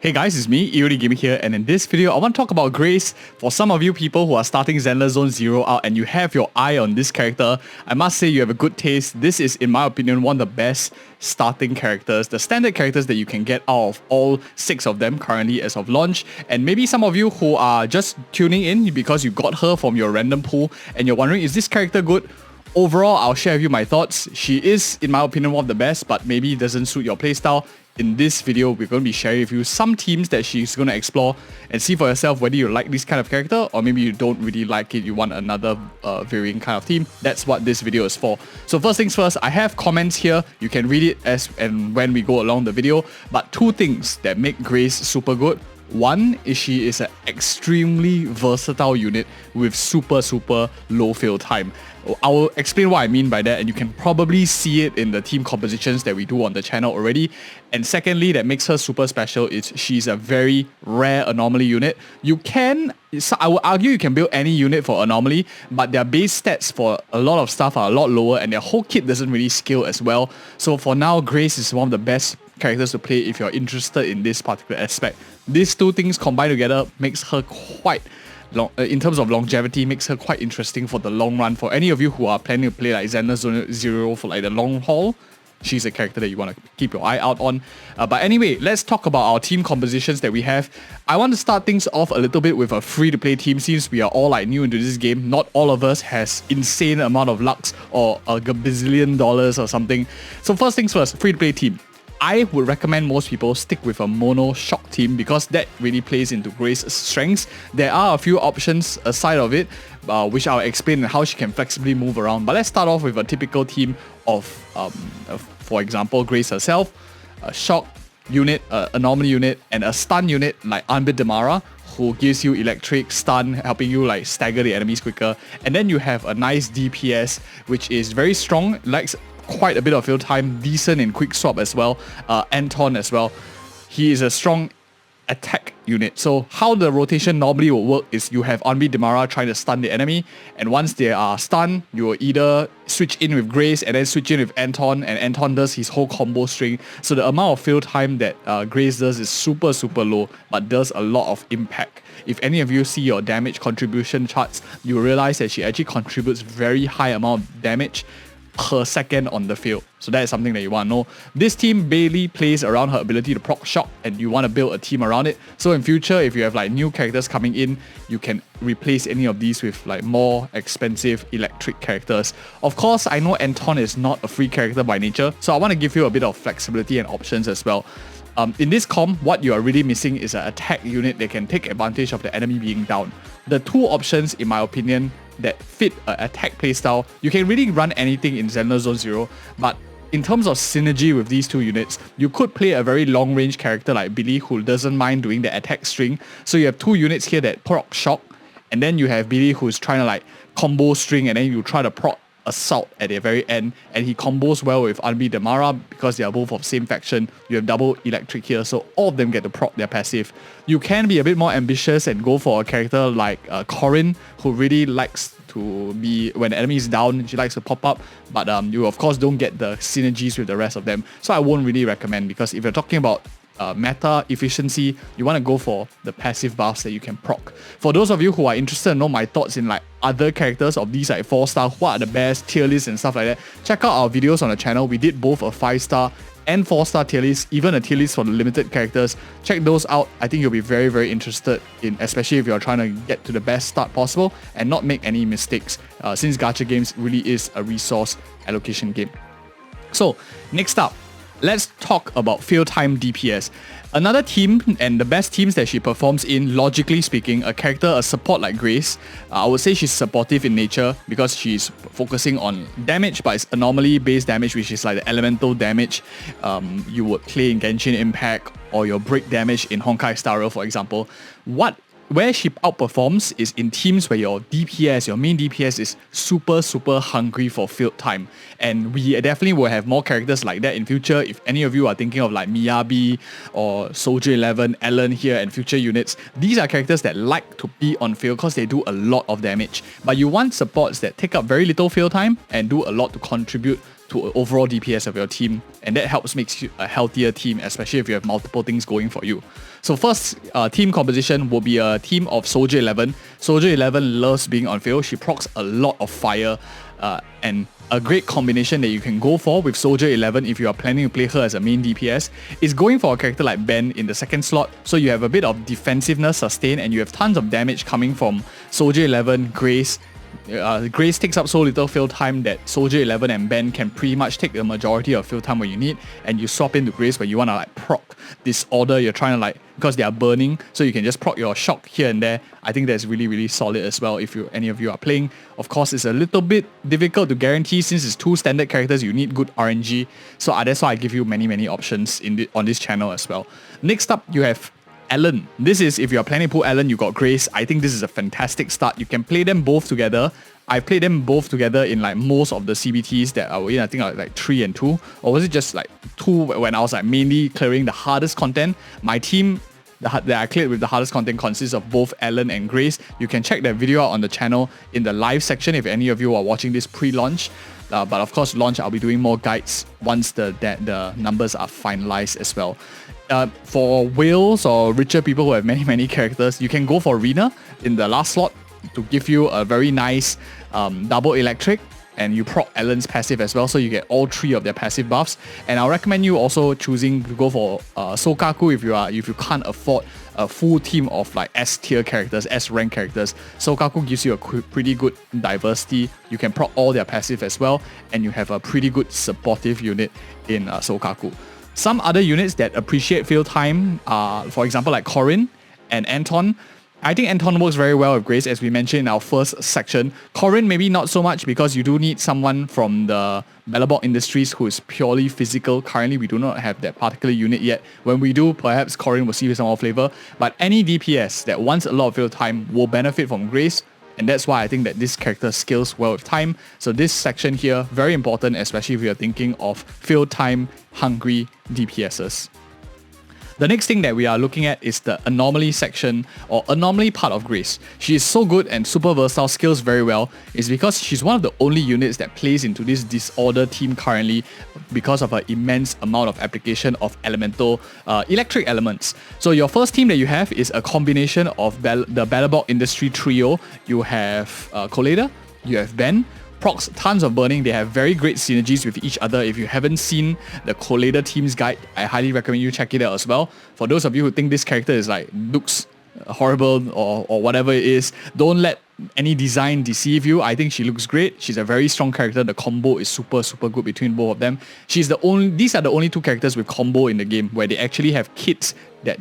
Hey guys, it's me, EODGamer here, and in this video, I want to talk about Grace. For some of you people who are starting Zenless Zone 0 out and you have your eye on this character, I must say you have a good taste. This is, in my opinion, one of the best starting characters, the standard characters that you can get out of all 6 of them currently as of launch. And maybe some of you who are just tuning in because you got her from your random pool and you're wondering, is this character good? Overall, I'll share with you my thoughts. She is, in my opinion, one of the best, but maybe it doesn't suit your playstyle. In this video, we're going to be sharing with you some teams that she's going to explore and see for yourself whether you like this kind of character or maybe you don't really like it, you want another varying kind of team. That's what this video is for. So first things first, I have comments here. You can read it as and when we go along the video. But 2 things that make Grace super good. One is she is an extremely versatile unit with super low fail time. I will explain what I mean by that, and you can probably see it in the team compositions that we do on the channel already. And secondly, that makes her super special is she's a very rare anomaly unit. I would argue you can build any unit for anomaly, but their base stats for a lot of stuff are a lot lower and their whole kit doesn't really scale as well. So for now, Grace is one of the best characters to play if you're interested in this particular aspect. These 2 things combined together makes her quite long, in terms of longevity, makes her quite interesting for the long run. For any of you who are planning to play like Zenless Zone 0 for like the long haul, she's a character that you want to keep your eye out on. But anyway, let's talk about our team compositions that we have. I want to start things off a little bit with a free-to-play team since we are all like new into this game. Not all of us has insane amount of lux or a gazillion dollars or something. So first things first, free-to-play team. I would recommend most people stick with a mono shock team because that really plays into Grace's strengths. There are a few options aside of it, which I'll explain how she can flexibly move around. But let's start off with a typical team of, for example, Grace herself, a shock unit, anomaly unit, and a stun unit like Unbid Damara, who gives you electric stun, helping you like stagger the enemies quicker. And then you have a nice DPS, which is very strong, likes quite a bit of field time, decent in quick swap as well. Anton as well. He is a strong attack unit. So how the rotation normally will work is you have Unbeat Damara trying to stun the enemy, and once they are stunned, you will either switch in with Grace and then switch in with Anton, and Anton does his whole combo string. So the amount of field time that Grace does is super low, but does a lot of impact. If any of you see your damage contribution charts, you will realize that she actually contributes very high amount of damage per second on the field. So that is something that you want to know. This team barely plays around her ability to proc shock, and you want to build a team around it. So in future, if you have like new characters coming in, you can replace any of these with like more expensive electric characters. Of course, I know Anton is not a free character by nature, so I want to give you a bit of flexibility and options as well. In this comp, what you are really missing is an attack unit that can take advantage of the enemy being down. The 2 options, in my opinion, that fit an attack playstyle, you can really run anything in Zenless Zone 0, but in terms of synergy with these 2 units, you could play a very long-range character like Billy who doesn't mind doing the attack string. So you have 2 units here that proc shock, and then you have Billy who's trying to like combo string, and then you try to proc assault at the very end, and he combos well with Unbeat Damara because they are both of same faction. You have double electric here, so all of them get to proc their passive. You can be a bit more ambitious and go for a character like Corin, who really likes to be, when the enemy is down, she likes to pop up, but you of course don't get the synergies with the rest of them. So I won't really recommend, because if you're talking about meta efficiency, you want to go for the passive buffs that you can proc. For those of you who are interested in know my thoughts in like other characters of these like 4-star, what are the best tier lists and stuff like that, check out our videos on the channel. We did both a 5-star and 4-star tier list, even a tier list for the limited characters. Check those out. I think you'll be very interested in, especially if you're trying to get to the best start possible and not make any mistakes, since gacha games really is a resource allocation game. So next up, let's talk about field time DPS. Another team, and the best teams that she performs in, logically speaking, a support like Grace, I would say she's supportive in nature because she's focusing on damage, but it's anomaly based damage, which is like the elemental damage you would play in Genshin Impact, or your break damage in Honkai Star Rail, for example. Where she outperforms is in teams where your DPS, your main DPS, is super hungry for field time. And we definitely will have more characters like that in future. If any of you are thinking of like Miyabi or Soldier 11, Ellen here, and future units, these are characters that like to be on field because they do a lot of damage. But you want supports that take up very little field time and do a lot to contribute to overall DPS of your team, and that helps makes you a healthier team, especially if you have multiple things going for you. So first, team composition will be a team of Soldier 11. Soldier 11 loves being on field. She procs a lot of fire, and a great combination that you can go for with Soldier 11 if you are planning to play her as a main DPS is going for a character like Ben in the second slot, so you have a bit of defensiveness sustain and you have tons of damage coming from Soldier 11, Grace. Grace takes up so little field time that Soldier 11 and Ben can pretty much take the majority of field time when you need, and you swap into Grace when you want to like proc Disorder. You're trying to like, because they are burning, so you can just proc your shock here and there. I think that's really, really solid as well if any of you are playing. Of course, it's a little bit difficult to guarantee since it's 2 standard characters. You need good RNG, so that's why I give you many options on this channel as well. Next up, you have Ellen. This is if you are planning to pull Ellen, you got Grace. I think this is a fantastic start. You can play them both together. I played them both together in like most of the CBTs that I were in. I think like 3 and 2, or was it just like 2 when I was like mainly clearing the hardest content. My team that I cleared with the hardest content consists of both Ellen and Grace. You can check that video out on the channel in the live section if any of you are watching this pre-launch. But of course, launch, I'll be doing more guides once the numbers are finalized as well. For whales or richer people who have many characters, you can go for Rena in the last slot to give you a very nice double electric, and you proc Ellen's passive as well, so you get all 3 of their passive buffs. And I'll recommend you also choosing to go for Sokaku if you can't afford a full team of like S tier characters, S rank characters. Sokaku gives you a pretty good diversity. You can proc all their passive as well, and you have a pretty good supportive unit in Sokaku. Some other units that appreciate field time are, for example, like Corin and Anton. I think Anton works very well with Grace, as we mentioned in our first section. Corin maybe not so much, because you do need someone from the Bellabog Industries who is purely physical. Currently, we do not have that particular unit yet. When we do, perhaps Corin will see some more flavor. But any DPS that wants a lot of field time will benefit from Grace, and that's why I think that this character scales well with time. So this section here, very important, especially if you're thinking of field time hungry DPSs. The next thing that we are looking at is the anomaly section, or anomaly part of Grace. She is so good and super versatile, scales very well. It's because she's one of the only units that plays into this Disorder team currently because of her immense amount of application of elemental electric elements. So your first team that you have is a combination of the Bellabog Industry trio. You have Colada, you have Ben, procs tons of burning. They have very great synergies with each other. If you haven't seen the Colada team's guide, I highly recommend you check it out as well. For those of you who think this character is like looks horrible or whatever it is, don't let any design deceive you. I think she looks great. She's a very strong character. The combo is super good between both of them. These are the only 2 characters with combo in the game where they actually have kits that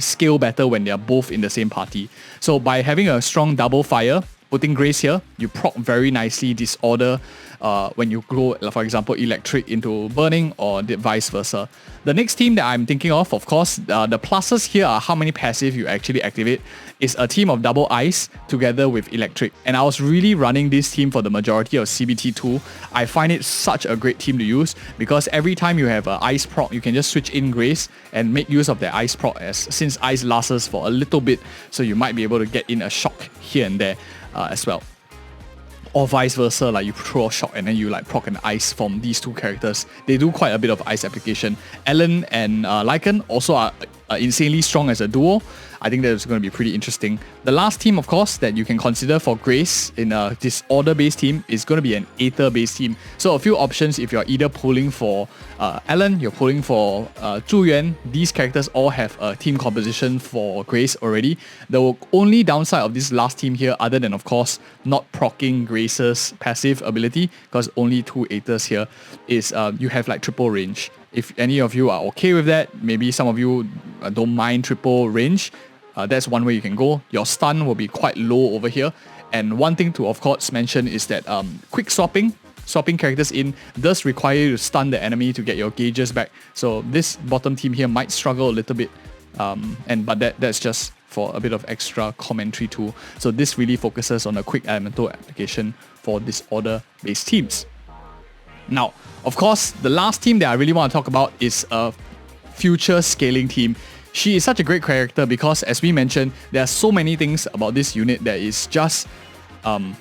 scale better when they are both in the same party. So by having a strong double fire, putting Grace here, you proc very nicely Disorder when you go, for example, Electric into Burning, or vice versa. The next team that I'm thinking of course, the pluses here are how many passive you actually activate. It's a team of double Ice together with Electric. And I was really running this team for the majority of CBT2. I find it such a great team to use, because every time you have an Ice proc, you can just switch in Grace and make use of the Ice proc, since Ice lasts for a little bit, so you might be able to get in a shock here and there as well. Or vice versa, like you throw a shock and then you like proc an ice from these 2 characters. They do quite a bit of ice application. Ellen and Lycan also are insanely strong as a duo. I think that's going to be pretty interesting. The last team, of course, that you can consider for Grace in a Disorder-based team is going to be an Aether-based team. So a few options if you're either pulling for Ellen, you're pulling for Zhu Yuan. These characters all have a team composition for Grace already. The only downside of this last team here, other than, of course, not proccing Grace's passive ability, because only 2 Aethers here, is you have like triple range. If any of you are okay with that, maybe some of you don't mind triple range, that's one way you can go. Your stun will be quite low over here. And one thing to, of course, mention is that quick swapping characters in does require you to stun the enemy to get your gauges back. So this bottom team here might struggle a little bit, but that's just for a bit of extra commentary too. So this really focuses on a quick elemental application for Disorder-based teams. Now, of course, the last team that I really want to talk about is a future scaling team. She is such a great character because, as we mentioned, there are so many things about this unit that is just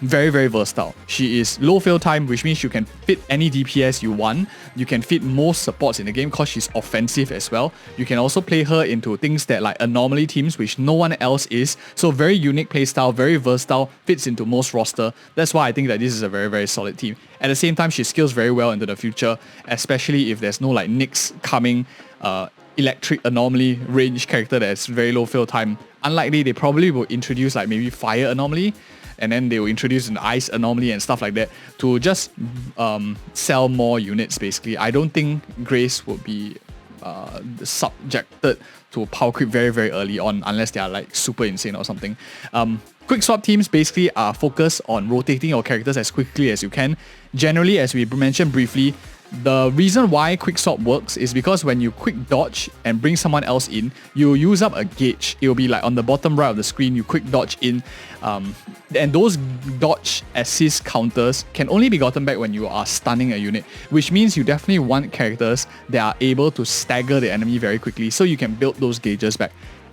very, very versatile. She is low fail time, which means you can fit any DPS you want. You can fit most supports in the game because she's offensive as well. You can also play her into things that like anomaly teams, which no one else is. So very unique playstyle, very versatile, fits into most roster. That's why I think that this is a very, very solid team. At the same time, she scales very well into the future, especially if there's no like Nyx coming, electric anomaly range character that's very low fail time. Unlikely, they probably will introduce like maybe fire anomaly, and then they will introduce an ice anomaly and stuff like that to just sell more units basically. I don't think Grace would be subjected to power creep very, very early on unless they are like super insane or something. Quick swap teams basically are focused on rotating your characters as quickly as you can. Generally, as we mentioned briefly, the reason why quick swap works is because when you quick dodge and bring someone else in, you use up a gauge. It will be like on the bottom right of the screen, you quick dodge in. And those dodge assist counters can only be gotten back when you are stunning a unit, which means you definitely want characters that are able to stagger the enemy very quickly so you can build those gauges back.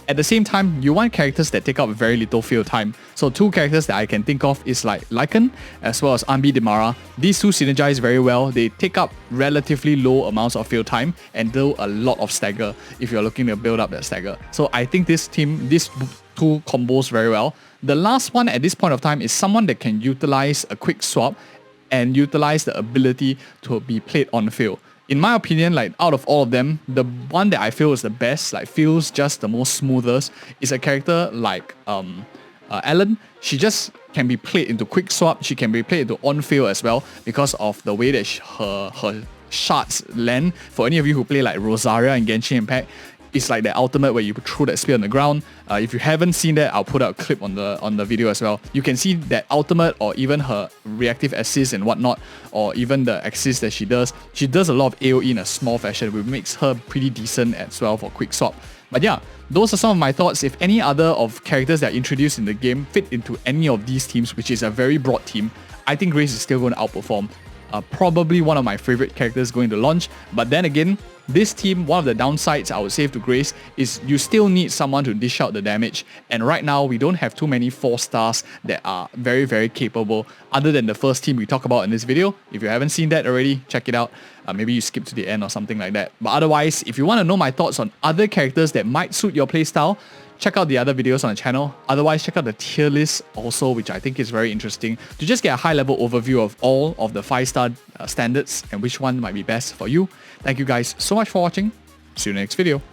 At the same time, you want characters that take up very little field time. So two characters that I can think of is like Lycan as well as Ambi Demara. These two synergize very well. They take up relatively low amounts of field time and do a lot of stagger if you're looking to build up that stagger. So I think this team, these two combos very well. The last one at this point of time is someone that can utilize a quick swap and utilize the ability to be played on field. In my opinion, like out of all of them, the one that I feel is the best, like feels just the most smoothest, is a character like Ellen. She just can be played into quick swap. She can be played into on field as well because of the way that her shards land. For any of you who play like Rosaria and Genshin Impact, it's like the ultimate where you throw that spear on the ground. If you haven't seen that, I'll put out a clip on the video as well. You can see that ultimate or even her reactive assist and whatnot, or even the assist that she does. She does a lot of AoE in a small fashion, which makes her pretty decent as well for quick swap. But yeah, those are some of my thoughts. If any other of characters that are introduced in the game fit into any of these teams, which is a very broad team, I think Grace is still going to outperform. Probably one of my favorite characters going to launch. But then again, this team, one of the downsides I would say to Grace is you still need someone to dish out the damage. And right now, we don't have too many 4 stars that are very, very capable other than the first team we talk about in this video. If you haven't seen that already, check it out. Maybe you skip to the end or something like that. But otherwise, if you want to know my thoughts on other characters that might suit your playstyle, check out the other videos on the channel. Otherwise, check out the tier list also, which I think is very interesting to just get a high-level overview of all of the 5-star standards and which one might be best for you. Thank you guys so much for watching. See you in the next video.